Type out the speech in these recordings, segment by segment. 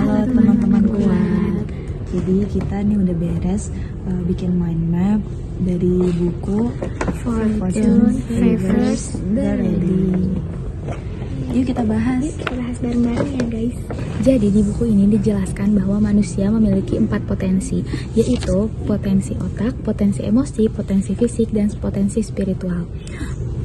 Halo teman-teman kuat. Jadi kita nih udah beres bikin mind map dari buku Fortune Favors the Ready. Yuk kita bahas. Bareng-bareng ya guys. Jadi di buku ini dijelaskan bahwa manusia memiliki 4 potensi, yaitu potensi otak, potensi emosi, potensi fisik, dan potensi spiritual.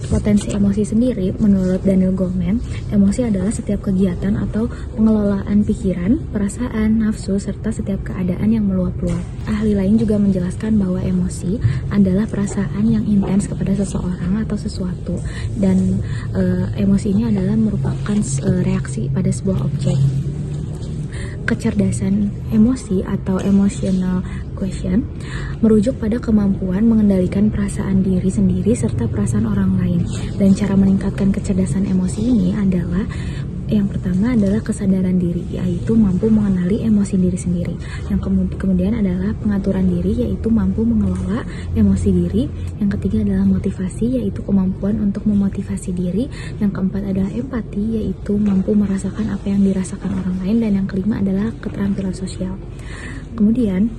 Potensi emosi sendiri, menurut Daniel Goleman, emosi adalah setiap kegiatan atau pengelolaan pikiran, perasaan, nafsu, serta setiap keadaan yang meluap-luap. Ahli lain juga menjelaskan bahwa emosi adalah perasaan yang intens kepada seseorang atau sesuatu, dan emosi ini adalah merupakan reaksi pada sebuah objek. Kecerdasan emosi atau emotional quotient merujuk pada kemampuan mengendalikan perasaan diri sendiri serta perasaan orang lain. Dan cara meningkatkan kecerdasan emosi ini adalah yang pertama adalah kesadaran diri, yaitu mampu mengenali emosi diri sendiri. Yang kemudian adalah pengaturan diri, yaitu mampu mengelola emosi diri. Yang ketiga adalah motivasi, yaitu kemampuan untuk memotivasi diri. Yang keempat adalah empati, yaitu mampu merasakan apa yang dirasakan orang lain. Dan yang kelima adalah keterampilan sosial. Kemudian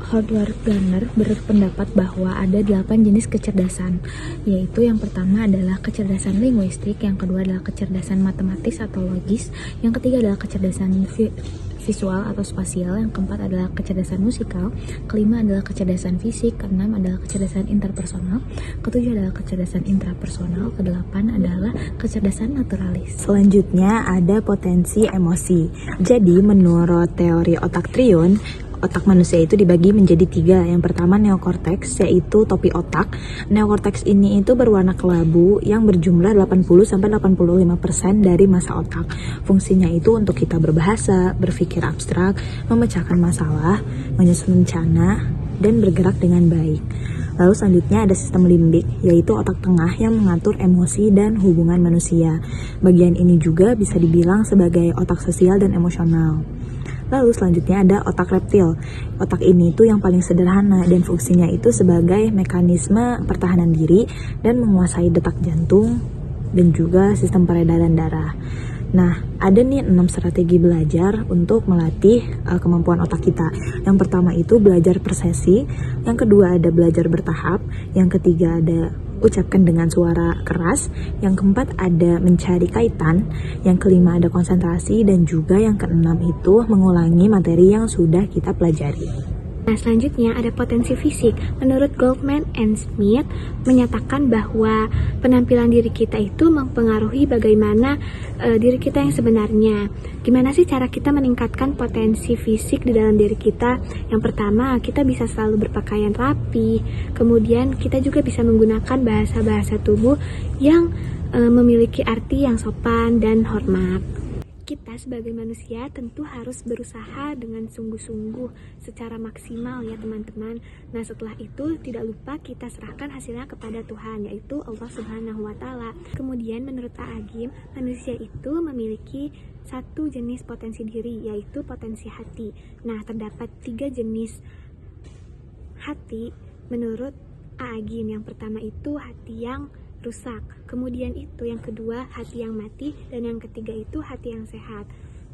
Howard Gardner berpendapat bahwa ada 8 jenis kecerdasan, yaitu yang pertama adalah kecerdasan linguistik, yang kedua adalah kecerdasan matematis atau logis, yang ketiga adalah kecerdasan visual atau spasial, yang keempat adalah kecerdasan musikal, kelima adalah kecerdasan fisik, keenam adalah kecerdasan interpersonal, ketujuh adalah kecerdasan intrapersonal, kedelapan adalah kecerdasan naturalis. Selanjutnya ada potensi emosi. Jadi menurut teori otak triun, otak manusia itu dibagi menjadi 3. Yang pertama neokortex, yaitu topi otak. Neokortex ini itu berwarna kelabu yang berjumlah 80-85% dari massa otak. Fungsinya itu untuk kita berbahasa, berpikir abstrak, memecahkan masalah, menyusun rencana, dan bergerak dengan baik. Lalu selanjutnya ada sistem limbik, yaitu otak tengah yang mengatur emosi dan hubungan manusia. Bagian ini juga bisa dibilang sebagai otak sosial dan emosional. Lalu selanjutnya ada otak reptil. Otak ini itu yang paling sederhana dan fungsinya itu sebagai mekanisme pertahanan diri dan menguasai detak jantung dan juga sistem peredaran darah. Nah, ada nih 6 strategi belajar untuk melatih kemampuan otak kita. Yang pertama itu belajar persesi, yang kedua ada belajar bertahap, yang ketiga ada ucapkan dengan suara keras, yang keempat ada mencari kaitan, yang kelima ada konsentrasi, dan juga yang keenam itu mengulangi materi yang sudah kita pelajari. Nah, selanjutnya ada potensi fisik. Menurut Goldman and Smith menyatakan bahwa penampilan diri kita itu mempengaruhi bagaimana diri kita yang sebenarnya. Gimana sih cara kita meningkatkan potensi fisik di dalam diri kita? Yang pertama, kita bisa selalu berpakaian rapi. Kemudian kita juga bisa menggunakan bahasa-bahasa tubuh yang memiliki arti yang sopan dan hormat. Kita sebagai manusia tentu harus berusaha dengan sungguh-sungguh secara maksimal ya teman-teman. Nah, setelah itu tidak lupa kita serahkan hasilnya kepada Tuhan, yaitu Allah Subhanahu wa Ta'ala. Kemudian menurut Agim, manusia itu memiliki 1 jenis potensi diri, yaitu potensi hati. Nah, terdapat 3 jenis hati menurut Agim. Yang pertama itu hati yang rusak, kemudian itu yang kedua hati yang mati, dan yang ketiga itu hati yang sehat.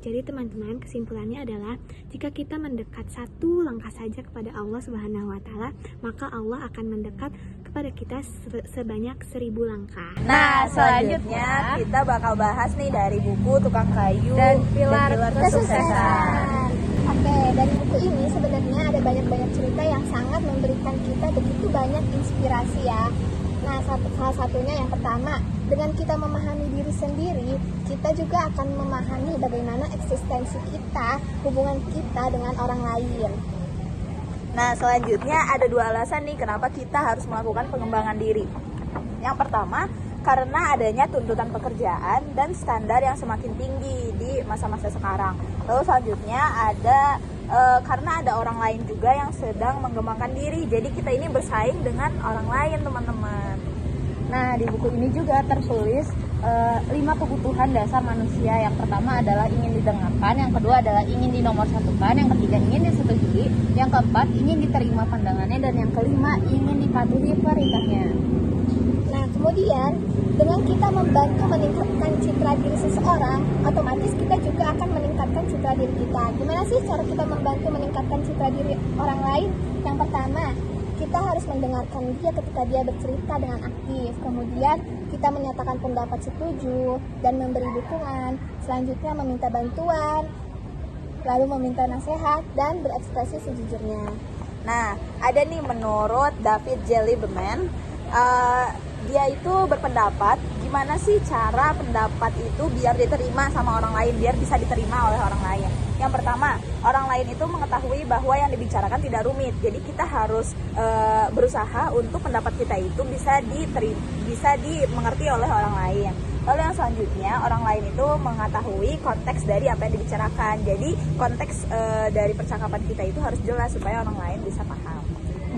Jadi teman-teman, kesimpulannya adalah jika kita mendekat 1 langkah saja kepada Allah Subhanahu wa Ta'ala, maka Allah akan mendekat kepada kita sebanyak 1000 langkah. Nah, selanjutnya kita bakal bahas nih dari buku Tukang Kayu dan Pilar Kesuksesan. Oke, dari buku ini sebenarnya ada banyak cerita yang sangat memberikan kita begitu banyak inspirasi ya. Nah, salah satunya yang pertama, dengan kita memahami diri sendiri, kita juga akan memahami bagaimana eksistensi kita, hubungan kita dengan orang lain. Nah, selanjutnya ada 2 alasan nih kenapa kita harus melakukan pengembangan diri. Yang pertama, karena adanya tuntutan pekerjaan dan standar yang semakin tinggi di masa-masa sekarang. Lalu selanjutnya ada karena ada orang lain juga yang sedang mengembangkan diri. Jadi kita ini bersaing dengan orang lain, teman-teman. Nah, di buku ini juga tertulis 5 kebutuhan dasar manusia. Yang pertama adalah ingin didengarkan, yang kedua adalah ingin dinomorsatukan, yang ketiga ingin disetujui, yang keempat ingin diterima pandangannya, dan yang kelima ingin dipatuhi perintahnya. Nah, kemudian dengan kita membantu meningkatkan citra diri seseorang, otomatis kita juga akan meningkatkan citra diri kita. Gimana sih cara kita membantu meningkatkan citra diri orang lain? Yang pertama, kita harus mendengarkan dia ketika dia bercerita dengan aktif. Kemudian kita menyatakan pendapat setuju dan memberi dukungan. Selanjutnya meminta bantuan, lalu meminta nasihat dan berekspresi sejujurnya. Nah, ada nih menurut David J. Lieberman, dia itu berpendapat gimana sih cara pendapat itu biar diterima sama orang lain, biar bisa diterima oleh orang lain. Yang pertama, orang lain itu mengetahui bahwa yang dibicarakan tidak rumit. Jadi kita harus berusaha untuk pendapat kita itu bisa dimengerti oleh orang lain. Lalu yang selanjutnya, orang lain itu mengetahui konteks dari apa yang dibicarakan. Jadi konteks dari percakapan kita itu harus jelas supaya orang lain bisa paham.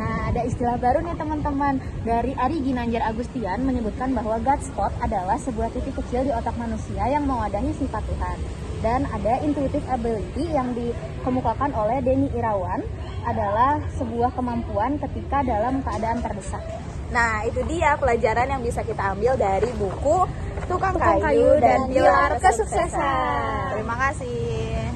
Nah, ada istilah baru nih teman-teman. Dari Ari Ginanjar Agustian menyebutkan bahwa God spot adalah sebuah titik kecil di otak manusia yang mewadahi sifat Tuhan. Dan ada intuitive ability yang dikemukakan oleh Denny Irawan adalah sebuah kemampuan ketika dalam keadaan terdesak. Nah, itu dia pelajaran yang bisa kita ambil dari buku Tukang Kayu dan Pilar Kesuksesan. Terima kasih.